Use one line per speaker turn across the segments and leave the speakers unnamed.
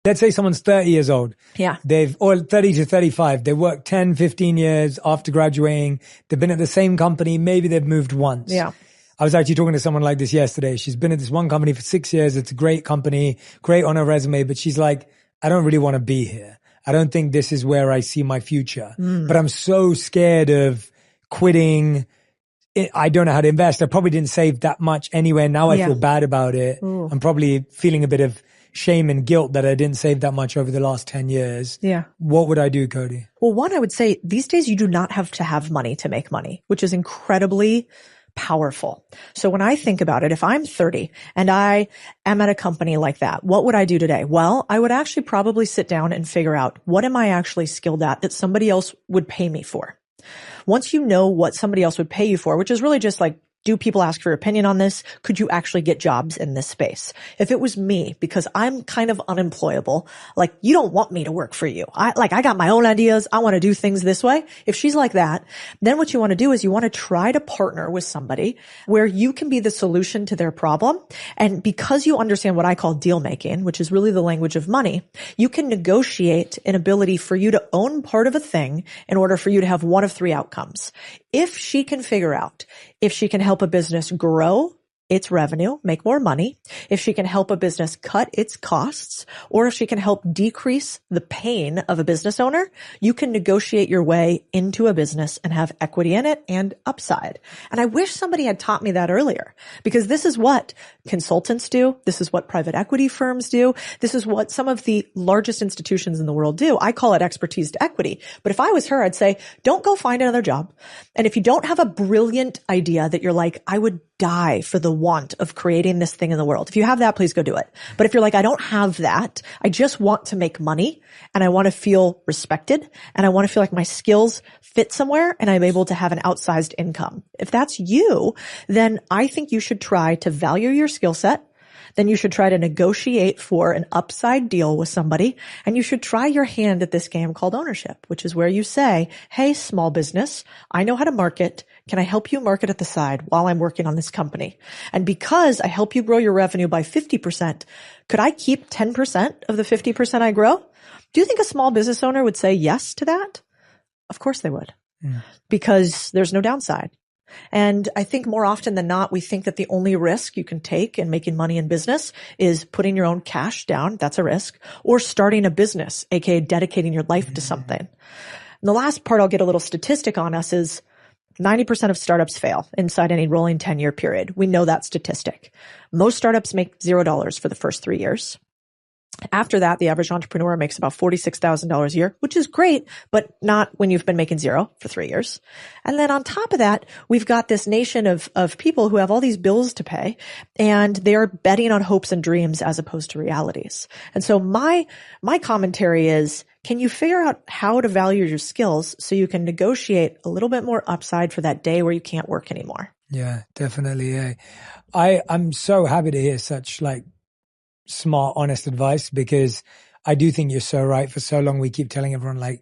let's say someone's 30 years old.
Yeah.
Or 30 to 35. They worked 10, 15 years after graduating. They've been at the same company. Maybe they've moved once.
Yeah.
I was actually talking to someone like this yesterday. She's been at this one company for 6 years. It's a great company, great on her resume, but she's like, I don't really want to be here. I don't think this is where I see my future, but I'm so scared of quitting. I don't know how to invest. I probably didn't save that much anyway. Now I feel bad about it.
Ooh.
I'm probably feeling a bit of shame and guilt that I didn't save that much over the last 10 years.
Yeah.
What would I do, Codie?
Well, one, I would say these days you do not have to have money to make money, which is incredibly powerful. So when I think about it, if I'm 30 and I am at a company like that, what would I do today? Well, I would actually probably sit down and figure out what am I actually skilled at that somebody else would pay me for. Once you know what somebody else would pay you for, which is really just like, do people ask for your opinion on this? Could you actually get jobs in this space? If it was me, because I'm kind of unemployable, like you don't want me to work for you. I got my own ideas. I want to do things this way. If she's like that, then what you want to do is you want to try to partner with somebody where you can be the solution to their problem. And because you understand what I call deal making, which is really the language of money, you can negotiate an ability for you to own part of a thing in order for you to have one of three outcomes. If she can figure out if she can help a business grow its revenue, make more money, if she can help a business cut its costs, or if she can help decrease the pain of a business owner, you can negotiate your way into a business and have equity in it and upside. And I wish somebody had taught me that earlier, because this is what consultants do. This is what private equity firms do. This is what some of the largest institutions in the world do. I call it expertise to equity. But if I was her, I'd say, don't go find another job. And if you don't have a brilliant idea that you're like, I would die for the want of creating this thing in the world. If you have that, please go do it. But if you're like, I don't have that, I just want to make money and I want to feel respected and I want to feel like my skills fit somewhere and I'm able to have an outsized income. If that's you, then I think you should try to value your skill set. Then you should try to negotiate for an upside deal with somebody. And you should try your hand at this game called ownership, which is where you say, hey, small business, I know how to market. Can I help you market at the side while I'm working on this company? And because I help you grow your revenue by 50%, could I keep 10% of the 50% I grow? Do you think a small business owner would say yes to that? Of course they would, because there's no downside. And I think more often than not, we think that the only risk you can take in making money in business is putting your own cash down. That's a risk. Or starting a business, aka dedicating your life to something. And the last part I'll get a little statistic on us is 90% of startups fail inside any rolling 10-year period. We know that statistic. Most startups make $0 for the first 3 years. After that, the average entrepreneur makes about $46,000 a year, which is great, but not when you've been making zero for 3 years. And then on top of that, we've got this nation of people who have all these bills to pay and they're betting on hopes and dreams as opposed to realities. And so my commentary is, can you figure out how to value your skills so you can negotiate a little bit more upside for that day where you can't work anymore?
Yeah, definitely. Yeah. I'm so happy to hear such like smart, honest advice, because I do think you're so right. For so long, we keep telling everyone like,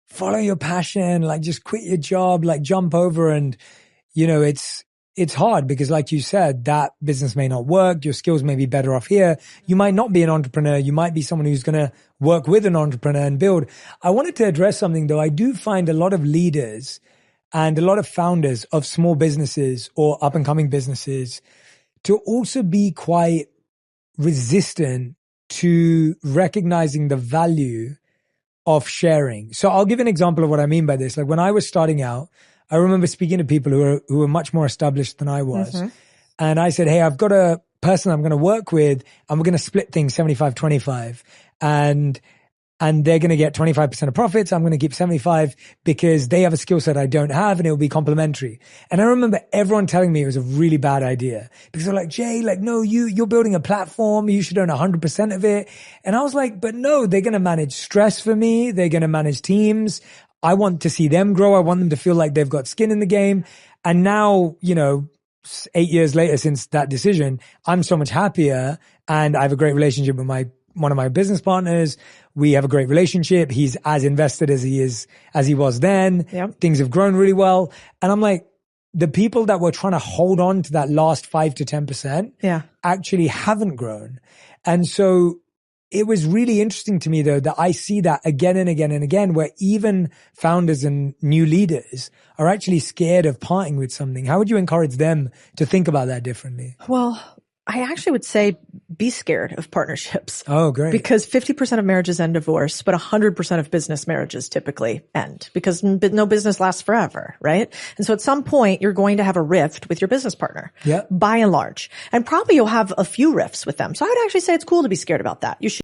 follow your passion, like just quit your job, like jump over. And, you know, it's hard because like you said, that business may not work. Your skills may be better off here. You might not be an entrepreneur. You might be someone who's going to work with an entrepreneur and build. I wanted to address something though. I do find a lot of leaders and a lot of founders of small businesses or up and coming businesses to also be quite resistant to recognizing the value of sharing. So I'll give an example of what I mean by this. Like when I was starting out, I remember speaking to people who were much more established than I was. Mm-hmm. And I said, hey, I've got a person I'm going to work with and we're going to split things 75-25. And they're going to get 25% of profits. I'm going to keep 75 because they have a skill set I don't have and it will be complementary. And I remember everyone telling me it was a really bad idea because they're like, Jay, like, no, you're building a platform. You should own 100% of it. And I was like, but no, they're going to manage stress for me. They're going to manage teams. I want to see them grow. I want them to feel like they've got skin in the game. And now, you know, 8 years later since that decision, I'm so much happier and I have a great relationship with one of my business partners. We have a great relationship. He's as invested as he was then. Yep. Things have grown really well. And I'm like, the people that were trying to hold on to that last 5 to 10% actually haven't grown. And so it was really interesting to me though that I see that again and again and again, where even founders and new leaders are actually scared of parting with something. How would you encourage them to think about that differently?
Well, I actually would say be scared of partnerships.
Oh, great.
Because 50% of marriages end divorce, but 100% of business marriages typically end because no business lasts forever, right? And so at some point, you're going to have a rift with your business partner.
Yeah.
By and large. And probably you'll have a few rifts with them. So I would actually say it's cool to be scared about that. You should